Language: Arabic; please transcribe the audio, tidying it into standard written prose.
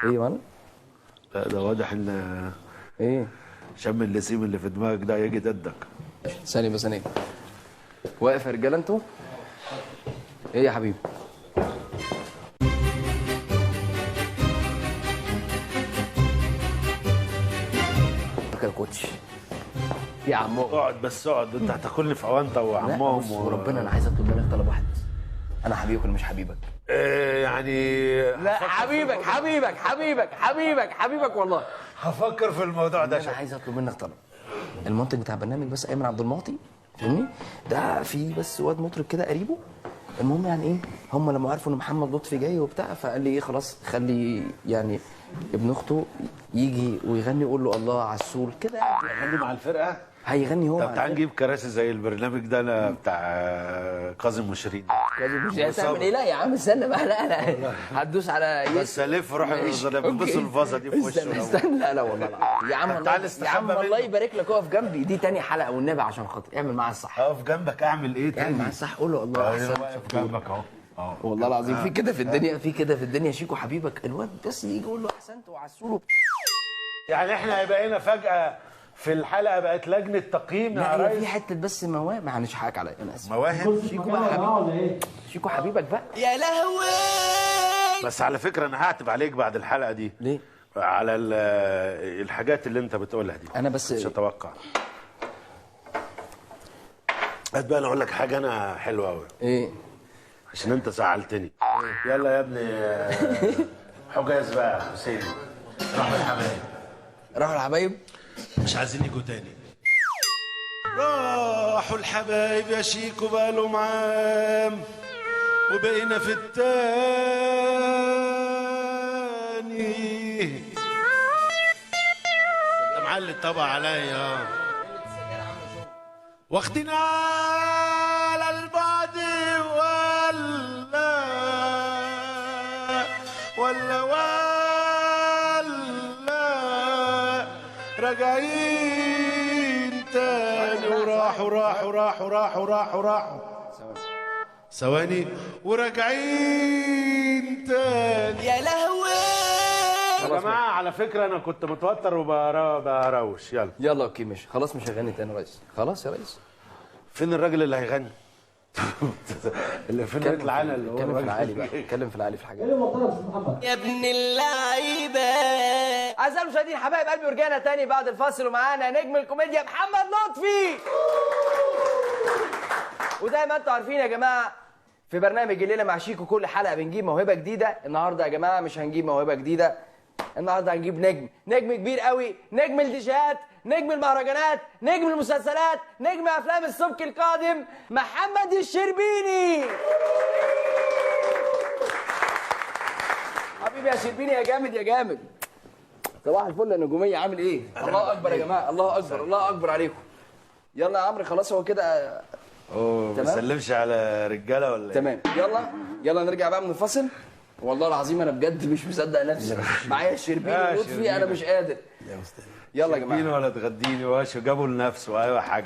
ايه وانا؟ لا ده واضح ان ايه؟ شم اللسيم اللي في دماغك ده هيجي ضدك. ثانية بس ثانية. واقف يا رجالة انتوا؟ ايه يا حبيبي؟ فاكر كوتش يا عمو. اقعد بس اقعد، انت هتاكلني في اوانطه وعمهم وربنا انا عايز اطلب منك طلب واحد. انا حبيبك ولا مش حبيبك؟ يعني لا حبيبك حبيبك حبيبك حبيبك حبيبك والله. هفكر في الموضوع ده. انا عايز اطلب منك طلب. المنتج بتاع البرنامج بس ايمن عبد المعطي، فاهمني؟ ده في بس واد مطرب كده قريبه. المهم يعني ايه، هم لما عرفوا ان محمد لطفي جاي وبتاع فقال لي ايه خلاص خلي يعني ابن اخته يجي ويغني يقول له الله عسول كده يعني. هيغني مع الفرقه؟ هيغني هو. طب تعال نجيب كراسي زي البرنامج ده انا بتاع كاظم وشيرين. مش هتعمل ايه؟ لا يا عم استنى بقى. لا هتدوس على بس الف روح بص الفازه دي في وشه. استنى لا والله لا يا عم يا عم الله يبارك لك. اقف جنبي، دي تاني حلقه والنبي عشان خاطر اعمل معايا الصح. اقف جنبك اعمل ايه تاني؟ اعمل معايا الصح قول له الله احسن. واقف جنبك اهو. والله العظيم في كده في الدنيا، في كده في الدنيا. شيكو حبيبك الواد بس يجي يقول له احسنت وعسوله. يعني احنا بقينا فجاه في الحلقه بقت لجنه تقييم يا لا ريس. في حته بس مواهب، معلش حقك عليا انا اسف. مواهب؟ شيكو بقى حبيبي. شيكو حبيبك بقى يا لهوي. بس على فكره انا هعتب عليك بعد الحلقه دي. ليه؟ على الحاجات اللي انت بتقولها دي. انا بس مش هتوقع. هات بقى انا اقول لك حاجه انا حلوه قوي. ايه؟ عشان انت زعلتني. يلا يا ابني حجاز بقى حسين. راحوا الحبايب. راحوا الحبايب مش عايزين يجوا تاني. راحوا الحبايب يا شيكو بقالهم عام وبقينا في التاني. انت معلي الطبق عليا. واخدين على البعد ولا راجعين تاني وراحوا ثواني وراجعين تاني. يا لهوي يا جماعه على فكره انا كنت متوتر وبروش. يلا اوكي ماشي خلاص مش هغني تاني يا ريس. خلاص يا ريس. فين الراجل اللي هيغني؟ اللي فين يطلع انا اللي هو اتكلم في العالي بقى، اتكلم في العالي في الحاجات يا ابن اللعيبه. اعزائي المشاهدين حبايب قلبي ورجعنا تاني بعد الفاصل ومعانا نجم الكوميديا محمد لطفي. وزي ما انتم عارفين يا جماعه في برنامج الليله مع شيكو كل حلقه بنجيب موهبه جديده. النهارده يا جماعه مش هنجيب موهبه جديده، النهارده هنجيب نجم كبير قوي، نجم الديجات، نجم المهرجانات، نجم المسلسلات، نجم افلام السبك القادم، محمد الشربيني. حبيبي يا شربيني يا جامد يا جامد. صباح الفل يا نجوميه، عامل ايه؟ الله اكبر يا جماعه، الله اكبر الله اكبر عليكم. يلا يا عمرو خلاص هو كده. ما بسلمش على رجاله ولا ايه؟ تمام يلا نرجع بقى من الفصل. والله العظيم انا بجد مش مصدق نفسي. معايا الشربيني ولطفي انا مش قادر. يا استاذ يلا يا جماعه. ولا تغديني وجابوا لنفسه. ايوه يا حاج.